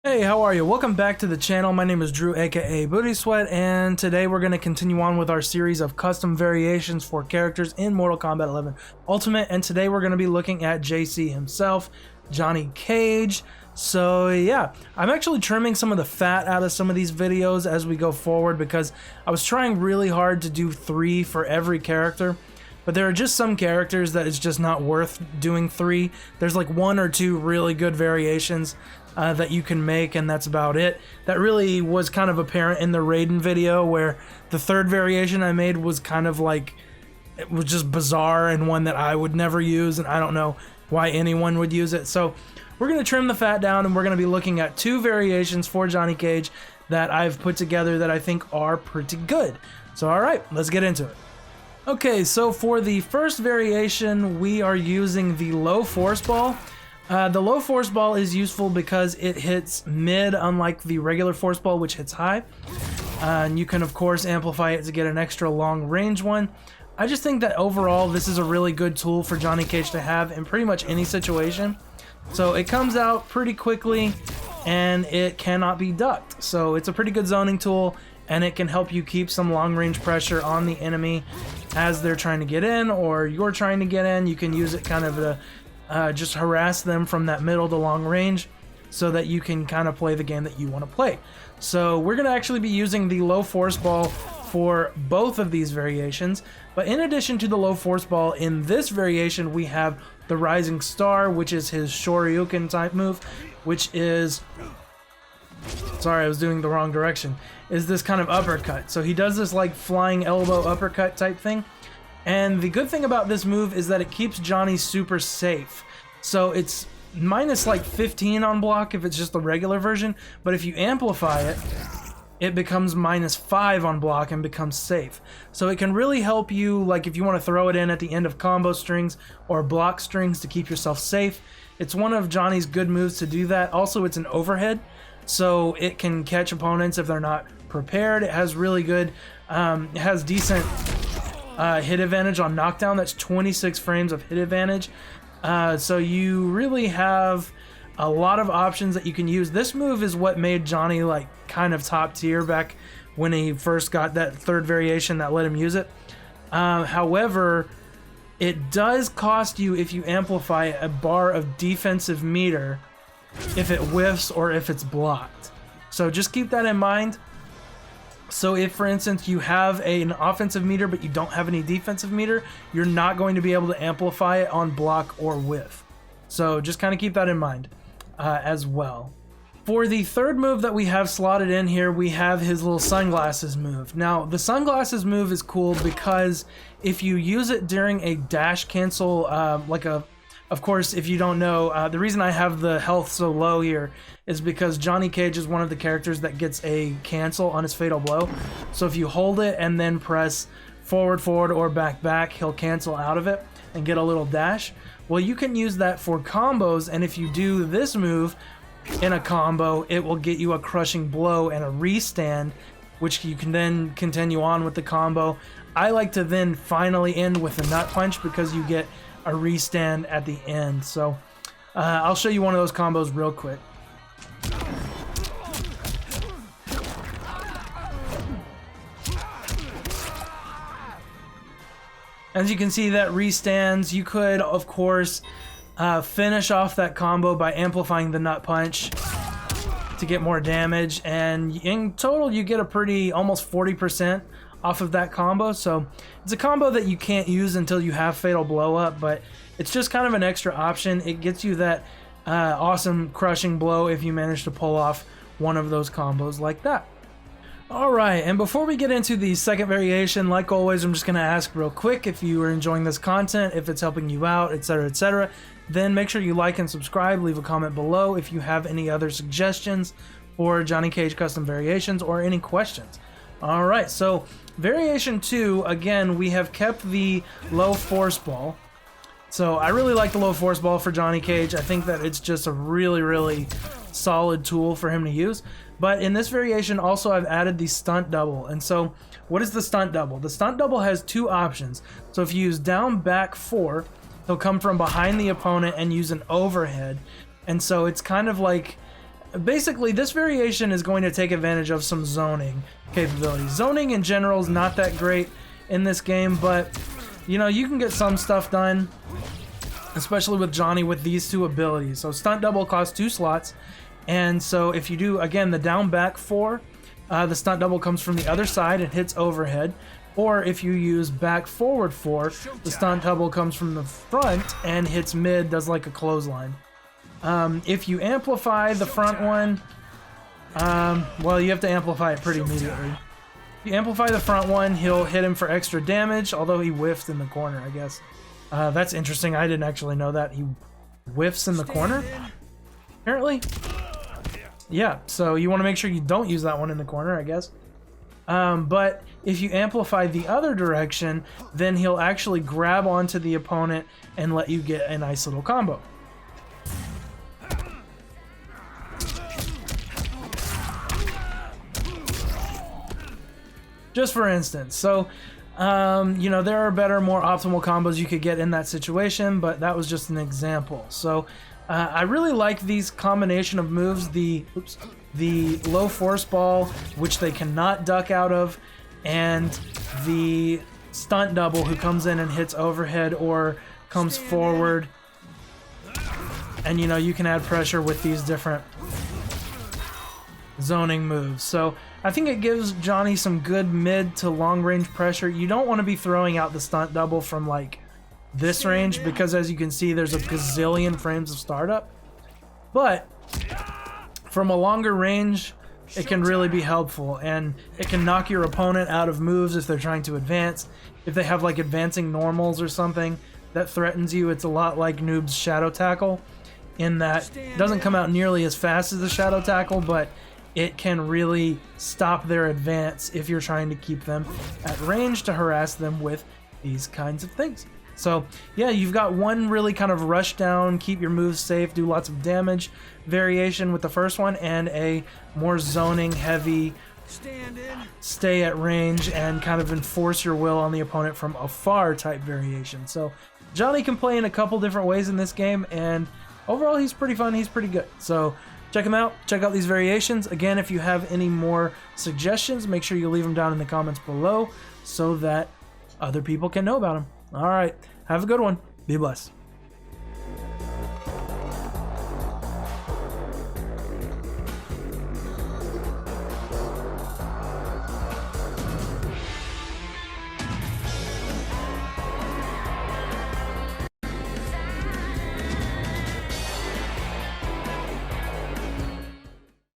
Hey, how are you? Welcome back to the channel. My name is Drew, aka Booty Sweat, and today we're going to continue on with our series of custom variations for characters in Mortal Kombat 11 Ultimate, and today we're going to be looking at JC himself, Johnny Cage. So yeah, I'm actually trimming some of the fat out of some of these videos as we go forward because I was trying really hard to do 3 for every character. But there are just some characters that it's just not worth doing 3. There's like 1 or 2 really good variations that you can make, and that's about it. That really was kind of apparent in the Raiden video, where the 3rd variation I made was kind of like, it was just bizarre and one that I would never use, and I don't know why anyone would use it. So we're going to trim the fat down, and we're going to be looking at 2 variations for Johnny Cage that I've put together that I think are pretty good. So alright, let's get into it. Okay, so for the first variation, we are using the low force ball. The low force ball is useful because it hits mid, unlike the regular force ball, which hits high. And you can, of course, amplify it to get an extra long range one. I just think that overall, this is a really good tool for Johnny Cage to have in pretty much any situation. So it comes out pretty quickly, and it cannot be ducked. So it's a pretty good zoning tool, and it can help you keep some long range pressure on the enemy as they're trying to get in, or you're trying to get in. You can use it kind of to just harass them from that middle to long range so that you can kind of play the game that you want to play. So we're going to actually be using the low force ball for both of these variations. But in addition to the low force ball, in this variation we have the Rising Star, which is his Shoryuken type move, which is... Sorry, I was doing the wrong direction. Is this kind of uppercut. So he does this like flying elbow uppercut type thing. And the good thing about this move is that it keeps Johnny super safe. So it's minus like 15 on block if it's just the regular version, but if you amplify it, it becomes minus 5 on block and becomes safe. So it can really help you, like if you want to throw it in at the end of combo strings or block strings to keep yourself safe. It's one of Johnny's good moves to do that. Also, it's an overhead, so it can catch opponents if they're not prepared. It has really good, it has decent hit advantage on knockdown. That's 26 frames of hit advantage. So you really have a lot of options that you can use. This move is what made Johnny like kind of top tier back when he first got that 3rd variation that let him use it. However, it does cost you, if you amplify it, a bar of defensive meter if it whiffs or if it's blocked. So just keep that in mind. So if, for instance, you have an offensive meter but you don't have any defensive meter, you're not going to be able to amplify it on block or whiff. So just kind of keep that in mind as well. For the 3rd move that we have slotted in here, we have his little sunglasses move. Now, the sunglasses move is cool because if you use it during a dash cancel, of course, if you don't know, the reason I have the health so low here is because Johnny Cage is one of the characters that gets a cancel on his fatal blow. So if you hold it and then press forward, forward, or back, back, he'll cancel out of it and get a little dash. Well, you can use that for combos, and if you do this move in a combo, it will get you a crushing blow and a restand, which you can then continue on with the combo. I like to then finally end with a nut punch because you get a restand at the end. So I'll show you one of those combos real quick. As you can see, that restands. You could, of course, finish off that combo by amplifying the nut punch to get more damage, and in total you get a pretty almost 40% off of that combo. So it's a combo that you can't use until you have fatal blow up, but it's just kind of an extra option. It gets you that awesome crushing blow if you manage to pull off one of those combos like that. Alright, and before we get into the 2nd variation, like always, I'm just going to ask real quick if you are enjoying this content, if it's helping you out, etc., then make sure you like and subscribe. Leave a comment below if you have any other suggestions for Johnny Cage custom variations or any questions. Alright, so variation 2, again, we have kept the low force ball. So I really like the low force ball for Johnny Cage. I think that it's just a really, really solid tool for him to use. But in this variation also I've added the stunt double. And so what is the stunt double? The stunt double has 2 options. So if you use down back 4, he'll come from behind the opponent and use an overhead. And so it's kind of like basically this variation is going to take advantage of some zoning capabilities. Zoning in general is not that great in this game, but you know, you can get some stuff done, especially with Johnny with these two abilities. So stunt double costs 2 slots, and so if you do, again, the down back 4, the stunt double comes from the other side and hits overhead. Or if you use back forward 4, the stunt double comes from the front and hits mid, does like a clothesline. If you amplify the front one, well, you have to amplify it pretty immediately. If you amplify the front one, he'll hit him for extra damage, although he whiffed in the corner, I guess. That's interesting. I didn't actually know that. He whiffs in the corner, apparently. Yeah, so you want to make sure you don't use that one in the corner, I guess. But if you amplify the other direction, then he'll actually grab onto the opponent and let you get a nice little combo. Just for instance. So, you know, there are better, more optimal combos you could get in that situation, but that was just an example. So, I really like these combination of moves, the low force ball, which they cannot duck out of, and the stunt double who comes in and hits overhead or comes forward. And you know, you can add pressure with these different zoning moves. So I think it gives Johnny some good mid to long range pressure. You don't want to be throwing out the stunt double from like this range, because as you can see, there's a gazillion frames of startup. But from a longer range, it can really be helpful, and it can knock your opponent out of moves if they're trying to advance. If they have like advancing normals or something that threatens you, it's a lot like Noob's Shadow Tackle, in that it doesn't come out nearly as fast as the Shadow Tackle, but it can really stop their advance if you're trying to keep them at range to harass them with these kinds of things. So yeah, you've got one really kind of rush down, keep your moves safe, do lots of damage variation with the first one, and a more zoning heavy, stay at range and kind of enforce your will on the opponent from afar type variation. So Johnny can play in a couple different ways in this game, and overall he's pretty fun, he's pretty good. So check him out, check out these variations. Again, if you have any more suggestions, make sure you leave them down in the comments below so that other people can know about them. All right, have a good one. Be blessed.